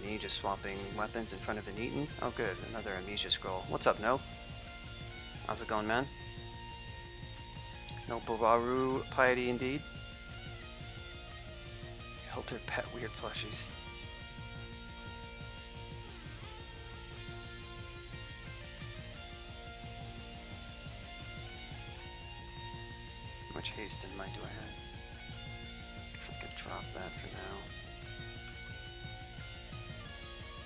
me just swapping weapons in front of an Eaton? Oh good, another amnesia scroll. What's up, No? How's it going, man? No Okawaru piety indeed. Helter pet weird plushies. How much haste in mind do I have? Guess I could drop that for now.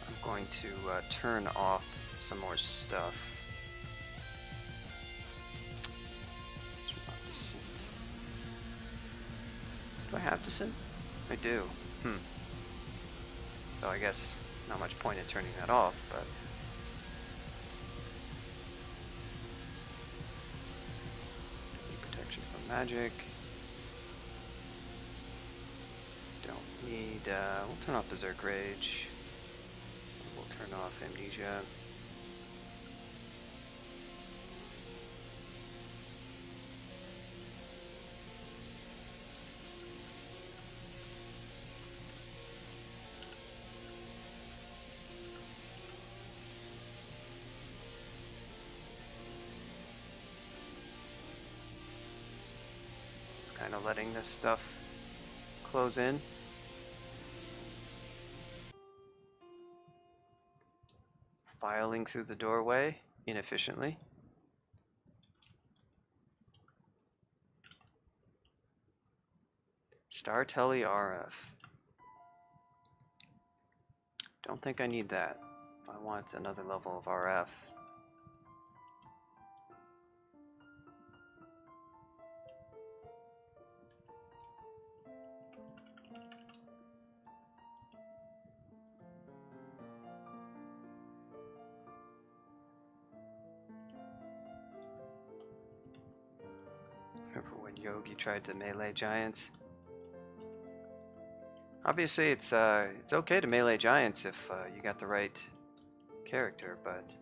I'm going to turn off some more stuff. Do I have descent? I do. So I guess not much point in turning that off, but protection from magic. Don't need. We'll turn off Berserk Rage. We'll turn off Amnesia. Just kind of letting this stuff close in. Filing through the doorway inefficiently. Star Telly RF. Don't think I need that. I want another level of RF. Remember when Yogi tried to melee giants? Obviously, it's okay to melee giants if you got the right character, but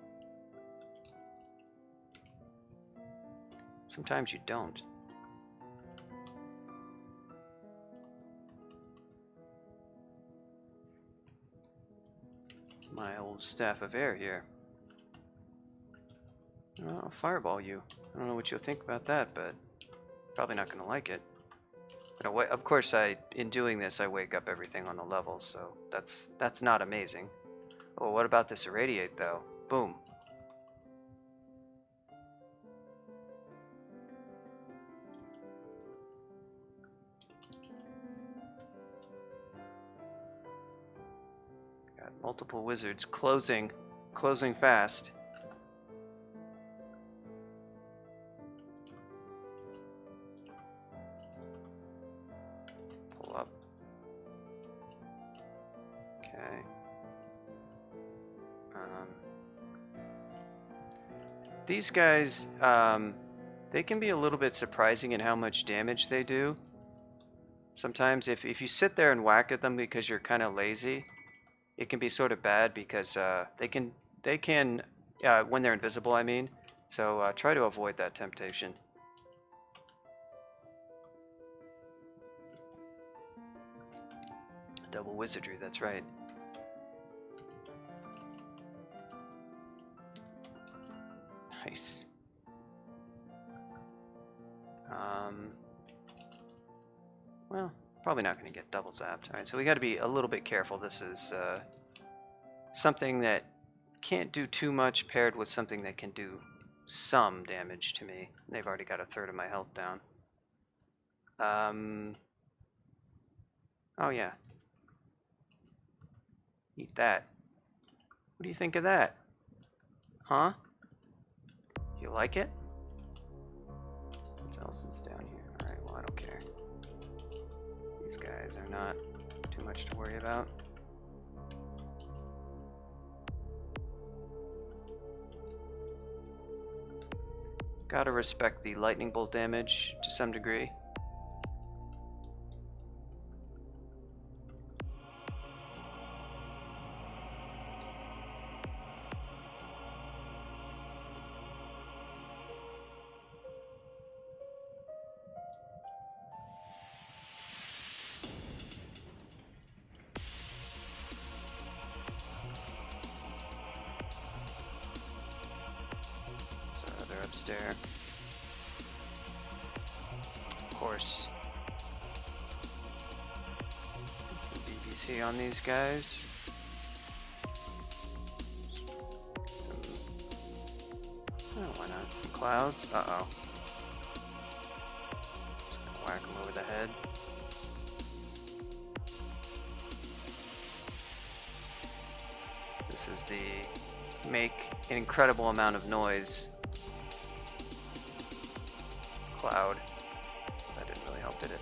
sometimes you don't. My old staff of air here. I'll fireball you. I don't know what you'll think about that, but probably not going to like it. But of course, in doing this, I wake up everything on the levels, so that's not amazing. Oh, what about this irradiate though? Boom. Got multiple wizards closing fast. Pull up. Okay. These guys, they can be a little bit surprising in how much damage they do. Sometimes if you sit there and whack at them because you're kind of lazy, it can be sort of bad because they can when they're invisible, I mean. So try to avoid that temptation. Double wizardry, that's right. Nice. Well, probably not going to get double zapped. Alright, so we got to be a little bit careful. This is something that can't do too much paired with something that can do some damage to me. They've already got a third of my health down. Oh yeah. Eat that. What do you think of that? Huh? You like it? What else is down here? Alright, well I don't care. These guys are not too much to worry about. Gotta respect the lightning bolt damage to some degree. stair. Of course. Get some BBC on these guys. Some. Oh, why not? Some clouds. Uh-oh. Just gonna whack them over the head. This is the make an incredible amount of noise cloud. That didn't really help, did it?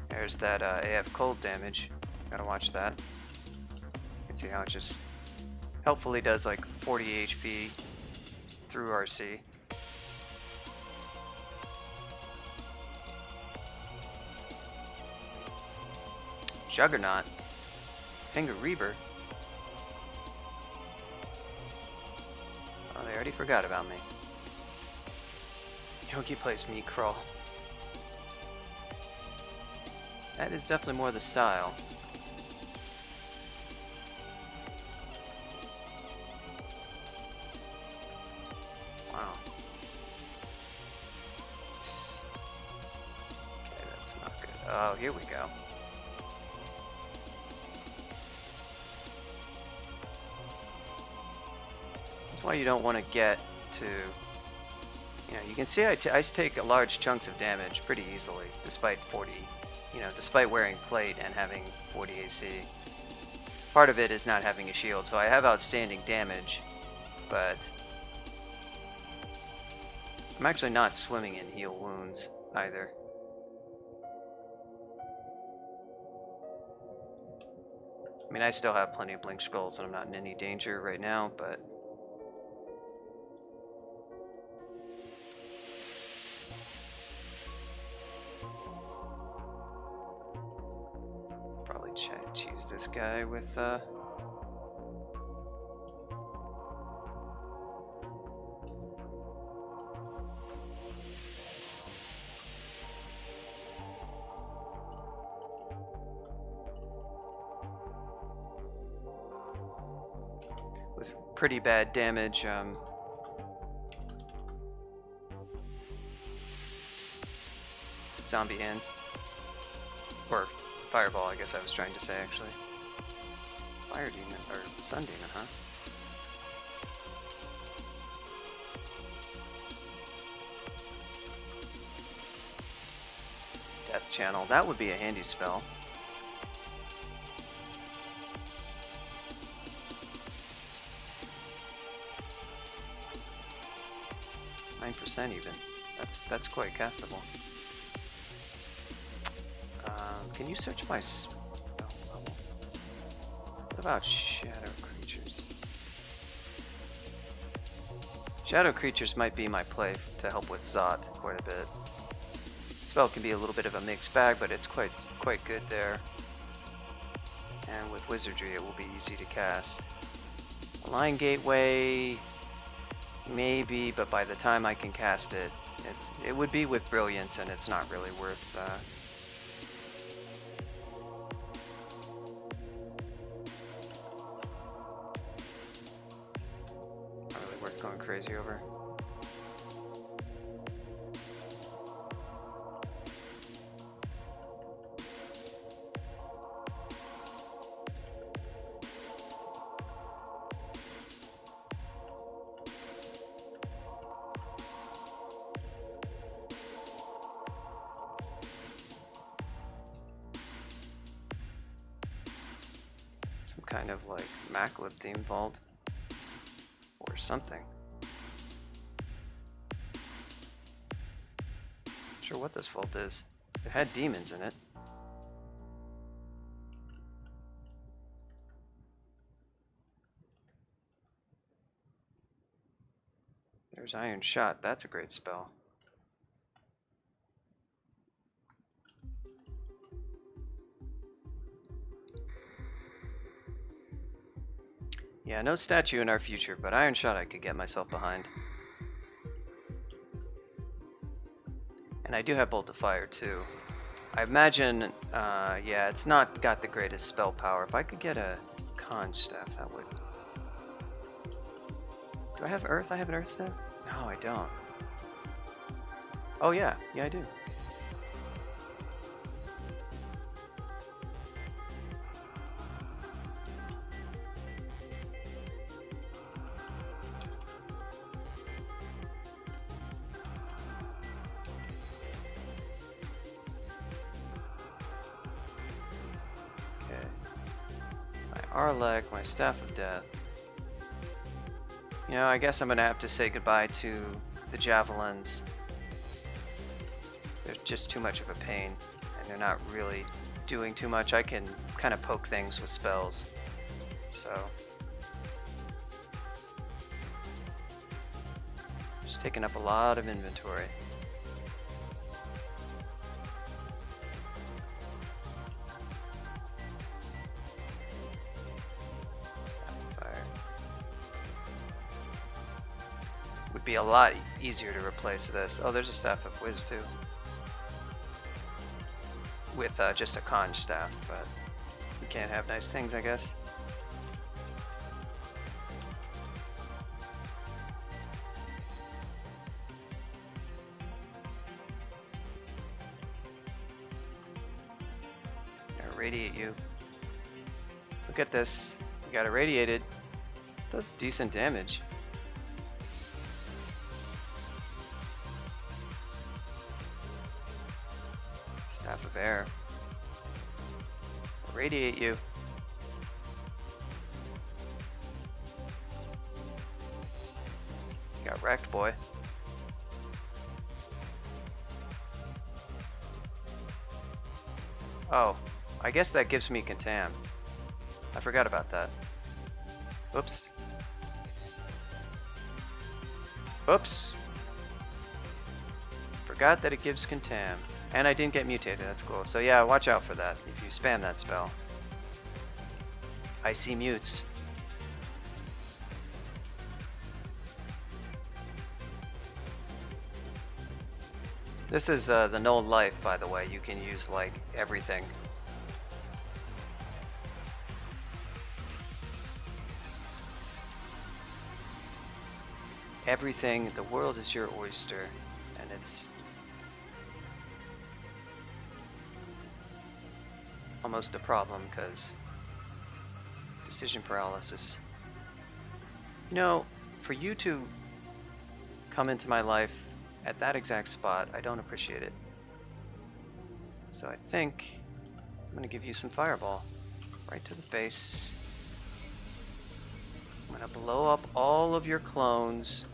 There's that AF cold damage. Gotta watch that. You can see how it just helpfully does like 40 HP through RC. Juggernaut. Finger Reaver. Oh, they already forgot about me. Yogi plays Meat Crawl. That is definitely more the style. Wow. Okay, that's not good. Oh, here we go. That's why you don't want to get to... You know, you can see I take large chunks of damage pretty easily, despite 40... You know, despite wearing plate and having 40 AC. Part of it is not having a shield, so I have outstanding damage, but I'm actually not swimming in heal wounds either. I mean, I still have plenty of blink skulls and I'm not in any danger right now, but cheese this guy with with pretty bad damage. Zombie hands. Or fireball, I guess I was trying to say, actually. Fire demon, or sun demon, huh? Death channel, that would be a handy spell. %, even. That's quite castable. Can you search my spell level? What about shadow creatures? Shadow creatures might be my play to help with Zot quite a bit. Spell can be a little bit of a mixed bag, but it's quite good there. And with wizardry, it will be easy to cast. Line Gateway, maybe, but by the time I can cast it, it would be with Brilliance, and it's not really worth. Not really worth going crazy over. Kind of like Maclib theme vault or something. Not sure what this vault is. It had demons in it. There's Iron Shot. That's a great spell. Yeah, no statue in our future, but Iron Shot I could get myself behind. And I do have Bolt of Fire too. I imagine, yeah, it's not got the greatest spell power. If I could get a Conch Staff, that would... Do I have Earth? I have an Earth Staff? No, I don't. Oh yeah, yeah I do. Arlek, my Staff of Death. You know, I guess I'm gonna have to say goodbye to the Javelins. They're just too much of a pain, and they're not really doing too much. I can kind of poke things with spells, so... Just taking up a lot of inventory. Be a lot easier to replace this. Oh, there's a Staff of Wiz too. With just a Conch Staff, but you can't have nice things, I guess. Irradiate you. Look at this. You got irradiated. Does decent damage. Staff of Air. Radiate you. You got wrecked, boy. Oh, I guess that gives me Contam. I forgot about that. Oops. Oops. Forgot that it gives Contam. And I didn't get mutated, that's cool. So yeah, watch out for that if you spam that spell. Icy mutes. This is the Gnoll life, by the way. You can use like everything. Everything, the world is your oyster, and it's almost a problem because decision paralysis. You know, for you to come into my life at that exact spot, I don't appreciate it. So I think I'm gonna give you some fireball right to the face. I'm gonna blow up all of your clones.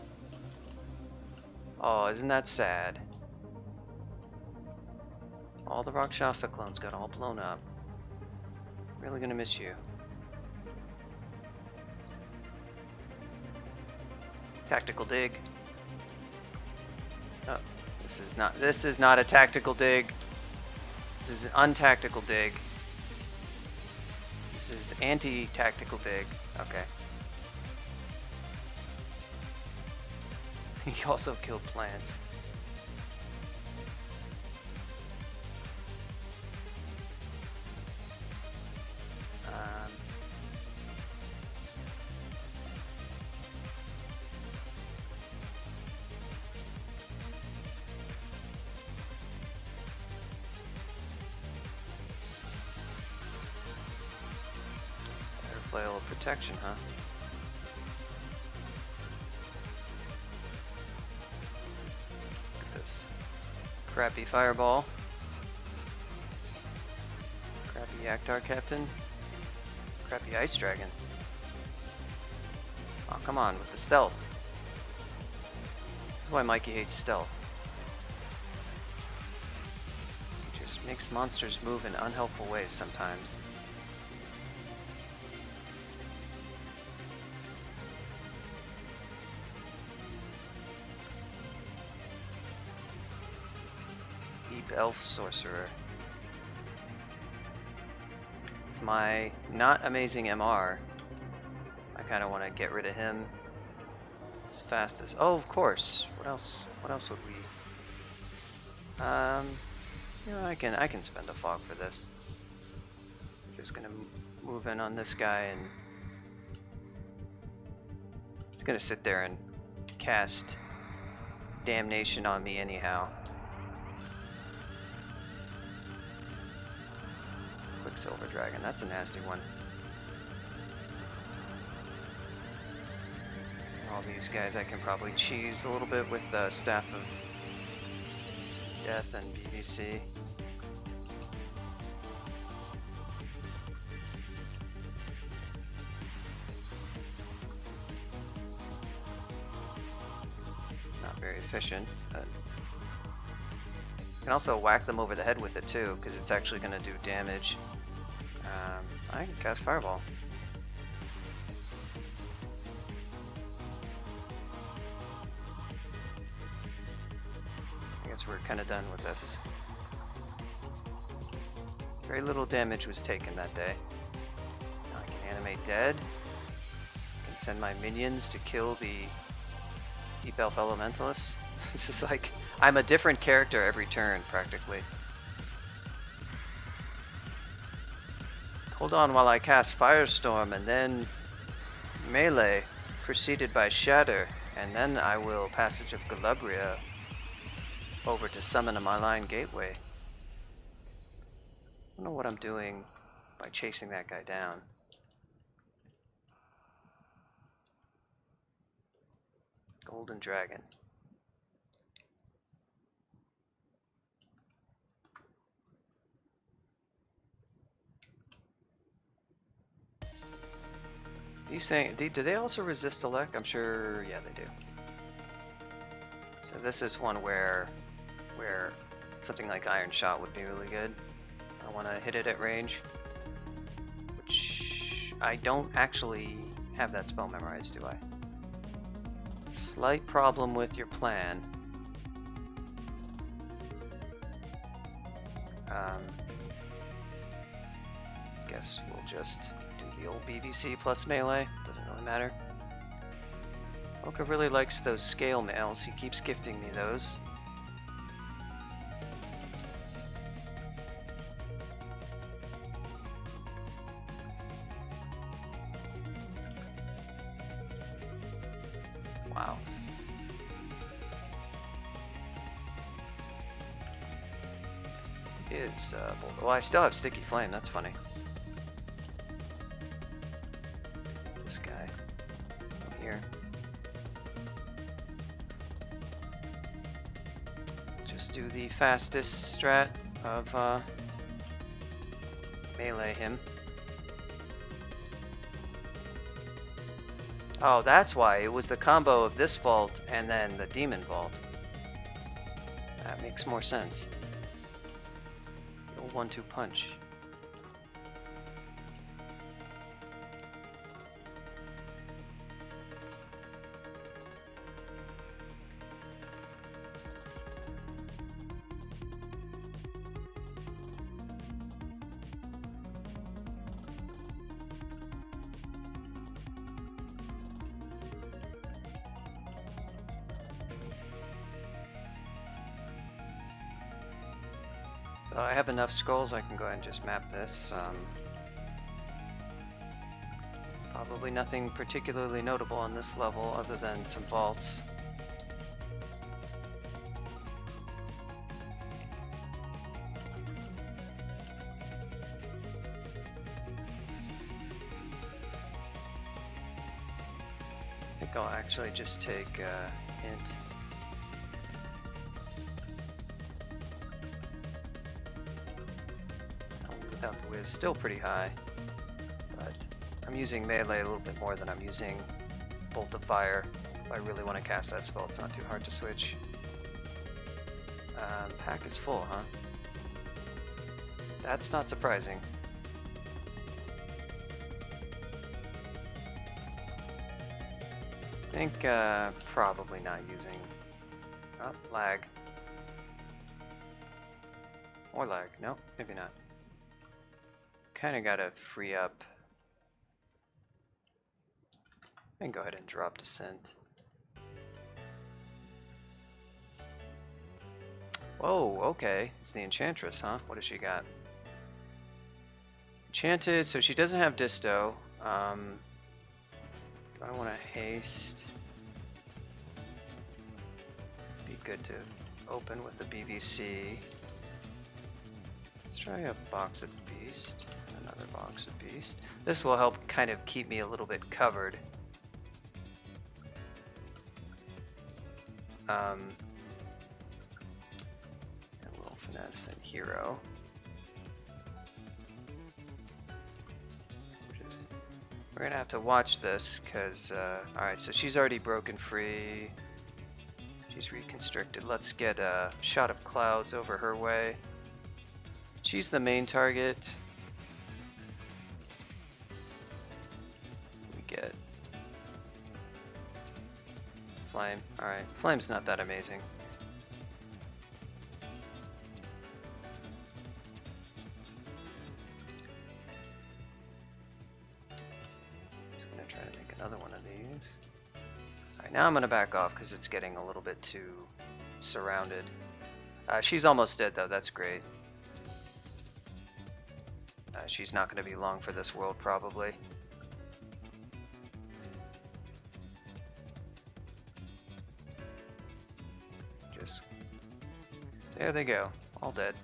Oh, isn't that sad? All the Rakshasa clones got all blown up. Really gonna miss you. Tactical dig. Oh, this is not a tactical dig. This is an untactical dig. This is anti-tactical dig. Okay. He also killed plants. Flail of protection, huh? Look at this. Crappy fireball. Crappy Yaktar Captain. Crappy Ice Dragon. Oh, come on, with the stealth. This is why Mikey hates stealth. It just makes monsters move in unhelpful ways sometimes. Elf Sorcerer. With my not amazing MR, I kind of want to get rid of him as fast as... Oh, of course. What else? What else would we... You know, I can spend a fog for this. Just gonna move in on this guy, and he's gonna sit there and cast damnation on me anyhow. Quicksilver Dragon, that's a nasty one. All these guys I can probably cheese a little bit with the Staff of Death and BBC. Not very efficient, but you can also whack them over the head with it too, because it's actually going to do damage. I can cast Fireball. I guess we're kind of done with this. Very little damage was taken that day. Now I can animate dead. I can send my minions to kill the Deep Elf Elementalists. This is like, I'm a different character every turn, practically. Hold on while I cast Firestorm, and then Melee, preceded by Shatter, and then I will Passage of Galubria over to summon a Malign Gateway. I don't know what I'm doing by chasing that guy down. Golden Dragon. These things, do they also resist elect? I'm sure, yeah, they do. So this is one where something like Iron Shot would be really good. I want to hit it at range, which I don't actually have that spell memorized, do I? Slight problem with your plan. Guess we'll just do the old BVC plus melee. Doesn't really matter. Oka really likes those scale mails. He keeps gifting me those. Wow. Is well, I still have Sticky Flame. That's funny. This guy over here. Just do the fastest strat of melee him. Oh, that's why it was the combo of this vault and then the demon vault. That makes more sense. 1-2 punch. So I have enough skulls, I can go ahead and just map this. Probably nothing particularly notable on this level other than some vaults. I think I'll actually just take hint. Without the whiz, still pretty high, but I'm using melee a little bit more than I'm using Bolt of Fire. If I really want to cast that spell, it's not too hard to switch. Pack is full, huh? That's not surprising. I think probably not using... Oh, lag. Or lag. No, maybe not. Kind of gotta free up can go ahead and drop Descent. Whoa, okay. It's the Enchantress, huh? What does she got? Enchanted, so she doesn't have Disto. Do I want to haste? Be good to open with a BBC. Let's try a box of Beast. Another box of Beast. This will help kind of keep me a little bit covered. And we'll finesse and hero. We're gonna have to watch this because, alright, so she's already broken free. She's reconstructed. Let's get a shot of clouds over her way. She's the main target. We get Flame. Alright, Flame's not that amazing. Another one of these. Alright, now I'm gonna back off because it's getting a little bit too surrounded. She's almost dead though, that's great. She's not gonna be long for this world probably. Just there they go, all dead.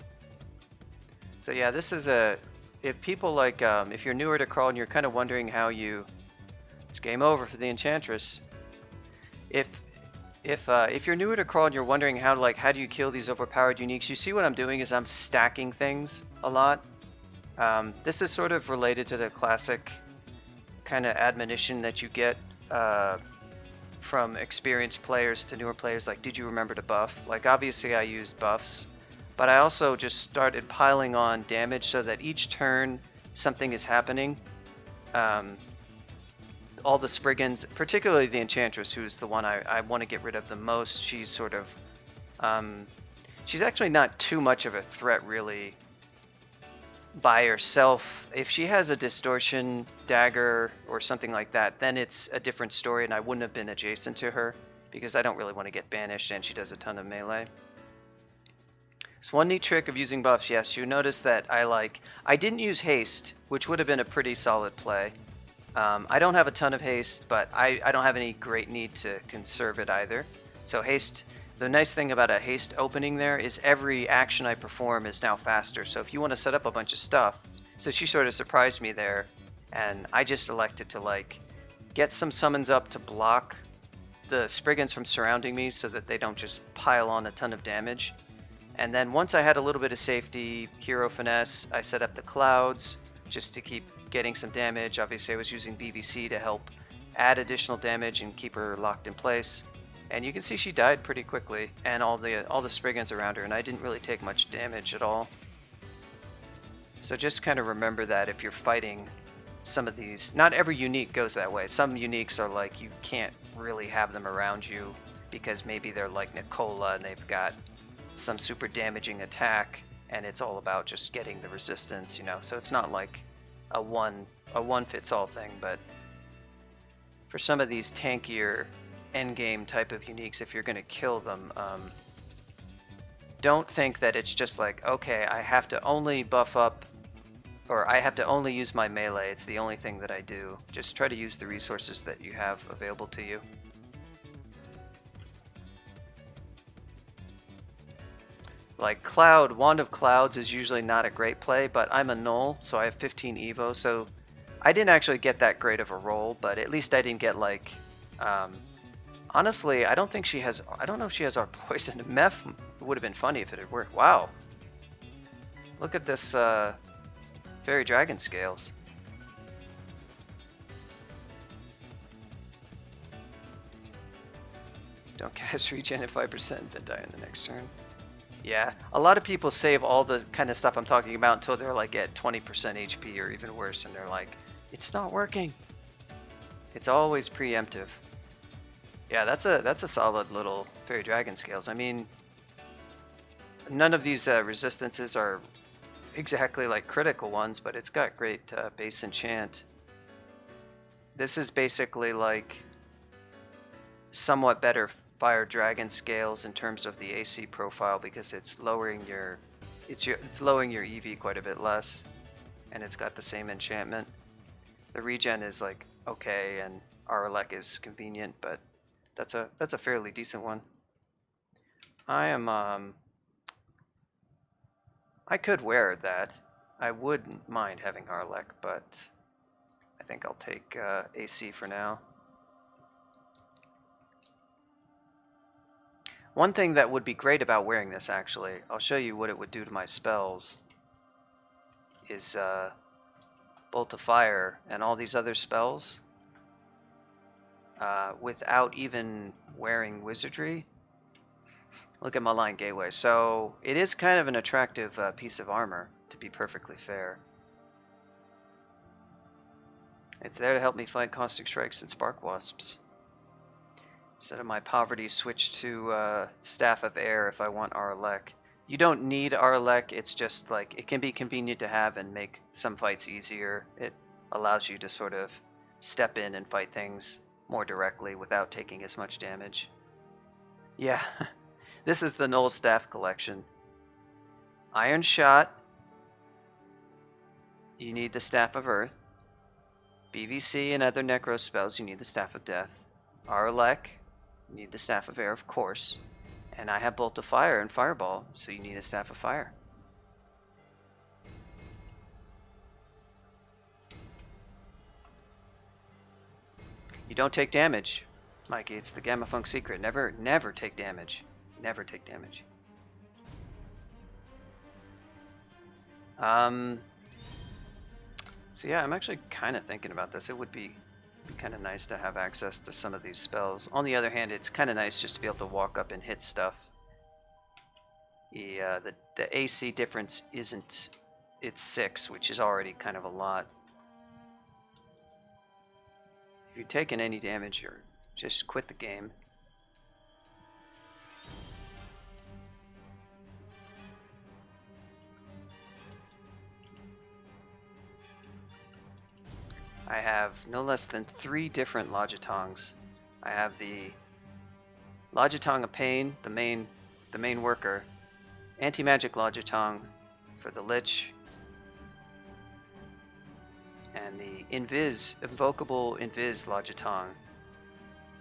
So yeah, this is a, if people like, if you're newer to Crawl and you're kind of wondering how you, it's game over for the Enchantress. If you're newer to Crawl and you're wondering how do you kill these overpowered uniques, you see what I'm doing is I'm stacking things a lot. This is sort of related to the classic kind of admonition that you get from experienced players to newer players, like, did you remember to buff? Like, obviously I used buffs, but I also just started piling on damage so that each turn something is happening. All the Spriggans, particularly the Enchantress, who's the one I want to get rid of the most, she's sort of, she's actually not too much of a threat really by herself. If she has a Distortion dagger or something like that, then it's a different story and I wouldn't have been adjacent to her because I don't really want to get banished and she does a ton of melee. So one neat trick of using buffs, yes, you notice that I didn't use haste, which would have been a pretty solid play. I don't have a ton of haste, but I don't have any great need to conserve it either. So haste, the nice thing about a haste opening there is every action I perform is now faster. So if you want to set up a bunch of stuff, so she sort of surprised me there, and I just elected to get some summons up to block the Spriggans from surrounding me so that they don't just pile on a ton of damage. And then once I had a little bit of safety, hero finesse, I set up the clouds just to keep getting some damage. Obviously I was using BBC to help add additional damage and keep her locked in place. And you can see she died pretty quickly, and all the Spriggans around her, and I didn't really take much damage at all. So just kind of remember that if you're fighting some of these, not every unique goes that way. Some uniques are like, you can't really have them around you because maybe they're like Nicola and they've got some super damaging attack and it's all about just getting the resistance, you know. So it's not like a one fits all thing, but for some of these tankier endgame type of uniques, if you're going to kill them, don't think that it's just like, okay, I have to only buff up or I have to only use my melee, it's the only thing that I do. Just try to use the resources that you have available to you. Like Cloud, Wand of Clouds is usually not a great play, but I'm a Gnoll, so I have 15 Evo, so I didn't actually get that great of a roll, but at least I didn't get like, honestly, I don't know if she has our poison. Meph would have been funny if it had worked. Wow. Look at this, Fairy Dragon Scales. Don't cast regen at 5%, then die in the next turn. Yeah, a lot of people save all the kind of stuff I'm talking about until they're like at 20% HP or even worse, and they're like, it's not working. It's always preemptive. Yeah, that's a solid little Fairy Dragon Scales. I mean, none of these resistances are exactly like critical ones, but it's got great base enchant. This is basically like somewhat better Fire Dragon scales in terms of the AC profile because it's lowering your EV quite a bit less, and it's got the same enchantment. The regen is like okay, and Aralek is convenient, but that's a fairly decent one. I could wear that. I wouldn't mind having Aralek, but I think I'll take AC for now. One thing that would be great about wearing this, actually, I'll show you what it would do to my spells, is Bolt of Fire and all these other spells without even wearing Wizardry. Look at Malign Gateway. So it is kind of an attractive piece of armor, to be perfectly fair. It's there to help me fight Caustic Strikes and Spark Wasps. Instead of my poverty, switch to Staff of Air if I want Aralek. You don't need Aralek, it's just like, it can be convenient to have and make some fights easier. It allows you to sort of step in and fight things more directly without taking as much damage. Yeah, this is the Gnoll Staff collection. Iron Shot, you need the Staff of Earth. BVC and other Necro spells, you need the Staff of Death. Aralek, you need the Staff of Air, of course. And I have Bolt of Fire and Fireball, so you need a Staff of Fire. You don't take damage, Mikey. It's the Gamma Funk secret. Never take damage. Never take damage. So yeah, I'm actually kind of thinking about this. It would be kind of nice to have access to some of these spells. On the other hand, it's kind of nice just to be able to walk up and hit stuff. The AC difference isn't, it's 6, which is already kind of a lot. If you're taking any damage, just quit the game. I have no less than 3 different Logitongs. I have the Logitong of Pain, the main worker, Anti-Magic Logitong for the Lich, and the Invocable Invis Logitong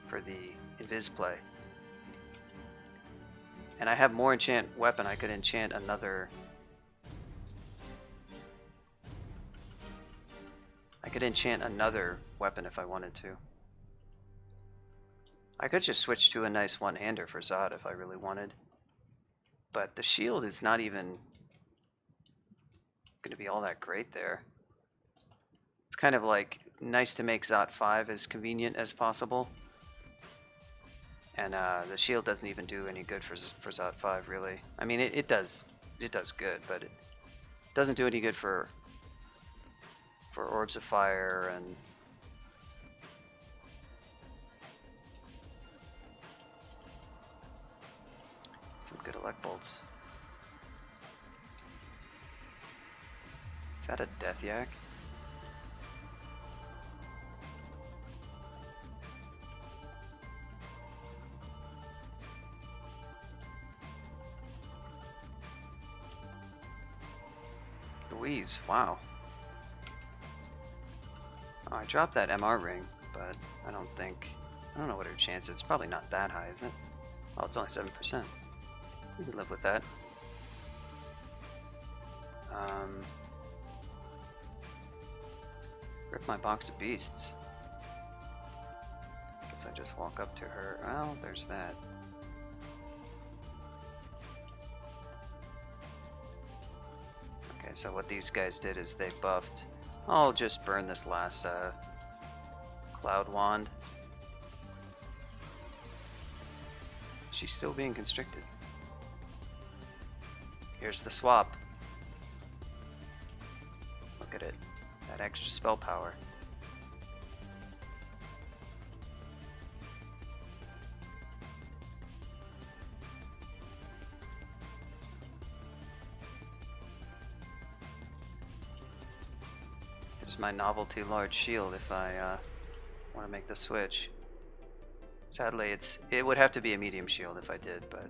for the Invis play. And I have more enchant weapon. I could enchant another. I could enchant another weapon if I wanted to. I could just switch to a nice one-hander for Zod if I really wanted. But the shield is not even going to be all that great there. It's kind of like nice to make Zod 5 as convenient as possible. And the shield doesn't even do any good for Zod 5, really. I mean, it does good, but it doesn't do any good for Orbs of Fire and some good elect bolts. Is that a Death Yak? Louise, wow. Oh, I dropped that MR ring, but I don't know what her chance is. It's probably not that high, is it? Oh, it's only 7%. We can live with that. Rip my box of beasts. Guess I just walk up to her. Well, there's that. Okay, so what these guys did is they buffed. I'll just burn this last Cloud Wand. She's still being constricted. Here's the swap. Look at it. That extra spell power. Here's my novelty large shield if I want to make the switch. Sadly, it would have to be a medium shield if I did, but